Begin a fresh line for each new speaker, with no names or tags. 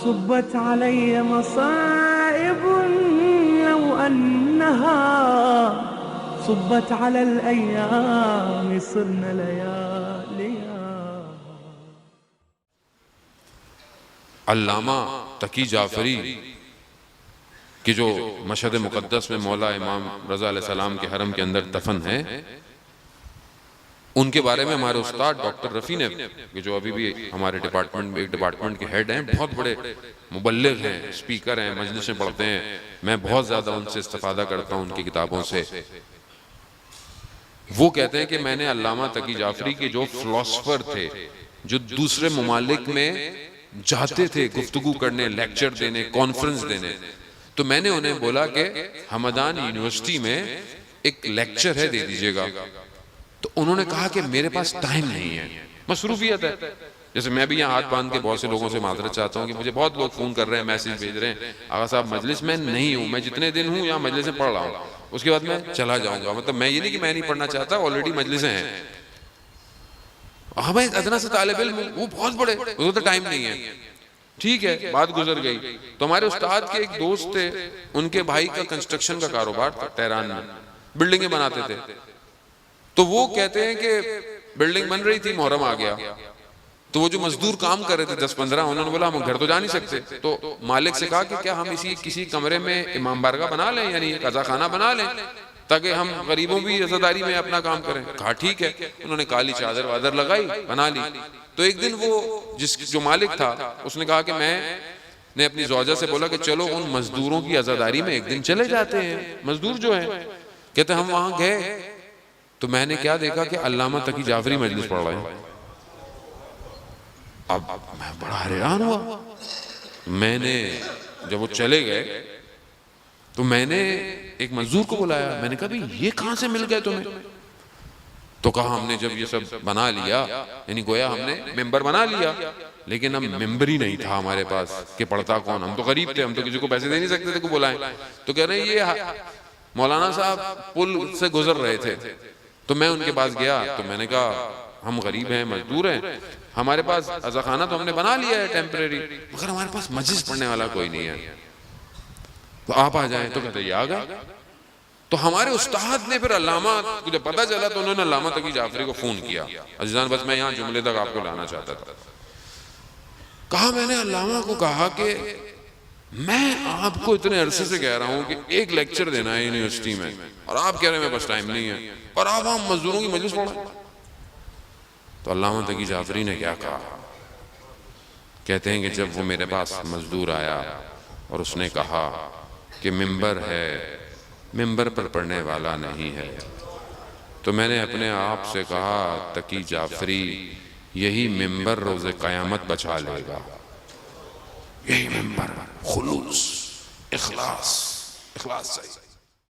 صبت علي مصائب لو أنها صبت على الأيام صرنا لياليا.
علامہ تقی جعفری کی جو مشہد مقدس میں مولا امام رضا علیہ السلام کے حرم کے اندر دفن ہے، ان کے بارے میں ہمارے استاد ڈاکٹر رفیع نے، جو ابھی بھی ہمارے ایک ڈپارٹمنٹ کے ہیڈ ہیں، بہت بڑے مبلغ ہیں، اسپیکر ہیں، مجلسیں پڑھتے ہیں، میں بہت زیادہ ان سے استفادہ کرتا ہوں ان کی کتابوں سے. وہ کہتے ہیں کہ میں نے علامہ تقی جعفری کے جو فلاسفر تھے، جو دوسرے ممالک میں جاتے تھے گفتگو کرنے، لیکچر دینے، کانفرنس دینے، تو میں نے انہیں بولا کہ ہمدان یونیورسٹی میں ایک لیکچر ہے، دے دیجئے گا. تو انہوں نے کہا کہ میرے پاس ٹائم نہیں ہے، مصروفیت ہے. جیسے میں بھی یہاں ہاتھ باندھ کے بہت سے لوگوں سے معذرت چاہتا ہوں کہ مجھے بہت لوگ فون کر رہے ہیں، میسیج بھیج رہے ہیں، آقا صاحب مجلس میں نہیں ہوں، میں جتنے دن ہوں یہاں مجلس میں پڑھ رہا ہوں، اس کے بعد میں چلا جاؤں گا. مطلب میں یہ نہیں کہ میں نہیں پڑھنا چاہتا، آلریڈی مجلسیں ہیں. ہمیں ادنا سے طالب علم وہ بہت بڑے، اس کو تو ٹائم نہیں ہے. ٹھیک ہے، بات گزر گئی. تو ہمارے استاد کے ایک دوست تھے، ان کے بھائی کا کنسٹرکشن کا کاروبار تھا تہران میں، بلڈنگیں بناتے تھے. تو وہ کہتے ہیں کہ بلڈنگ بن رہی تھی، محرم آ گیا، تو وہ جو مزدور کام کر رہے تھے 10-15، انہوں نے بولا ہم گھر تو جا نہیں سکتے. تو مالک سے کہا کہ کیا ہم کسی کمرے میں امام بارگاہ بنا لیں، یعنی قضا خانہ بنا لیں، تاکہ ہم غریبوں بھی عزاداری میں اپنا کام کریں. کہا ٹھیک ہے. انہوں نے کالی چادر وادر لگائی، بنا لی. تو ایک دن وہ جو مالک تھا، اس نے کہا کہ میں نے اپنی زوجہ سے بولا کہ چلو ان مزدوروں کی عزاداری میں ایک دن چلے جاتے ہیں. مزدور جو ہیں، کہتے ہم وہاں گئے تو میں نے کیا دیکھا کہ علامہ تقی جعفری مجلس پڑھ رہے ہیں. اب میں بڑا حیران ہوا. میں نے جب وہ چلے گئے تو میں نے ایک مزدور کو بلایا، میں نے کہا بھی یہ کہاں سے مل گئے تمہیں؟ تو کہا ہم نے جب یہ سب بنا لیا، یعنی گویا ہم نے ممبر بنا لیا، لیکن اب ممبر ہی نہیں تھا ہمارے پاس کہ پڑھتا کون. ہم تو غریب تھے، ہم تو کسی کو پیسے دے نہیں سکتے تھے کو بلائیں. تو کہہ رہے ہیں یہ مولانا صاحب پل سے گزر رہے تھے، تو میں ان کے پاس گیا. تو میں نے کہا ہم غریب ہیں، مزدور ہیں، ہمارے پاس عزا خانہ تو ہم نے بنا لیا ہے ٹیمپریری، مگر ہمارے پاس مجلس پڑھنے والا کوئی نہیں ہے، تو آپ آ جائیں. تو کہتے یہ آ گئے. تو ہمارے استاد نے پھر علامہ کو جب پتہ چلا تو انہوں نے علامہ تقی جعفری کو فون کیا. عزیزان بس میں یہاں جملے تک آپ کو لانا چاہتا تھا. کہا میں نے علامہ کو کہا کہ میں آپ کو اتنے عرصے سے کہہ رہا ہوں کہ ایک لیکچر دینا ہے یونیورسٹی میں، اور آپ کہہ رہے ہیں میرے پاس ٹائم نہیں ہے، اور آپ ہم مزدوروں کی مجلس پڑھیں. تو علامہ تقی جعفری نے کیا کہا؟ کہتے ہیں کہ جب وہ میرے پاس مزدور آیا اور اس نے کہا کہ ممبر ہے، ممبر پر پڑھنے والا نہیں ہے، تو میں نے اپنے آپ سے کہا تقی جعفری یہی ممبر روز قیامت بچا لے گا. یہی ممبر، خلوص، اخلاص چاہیے.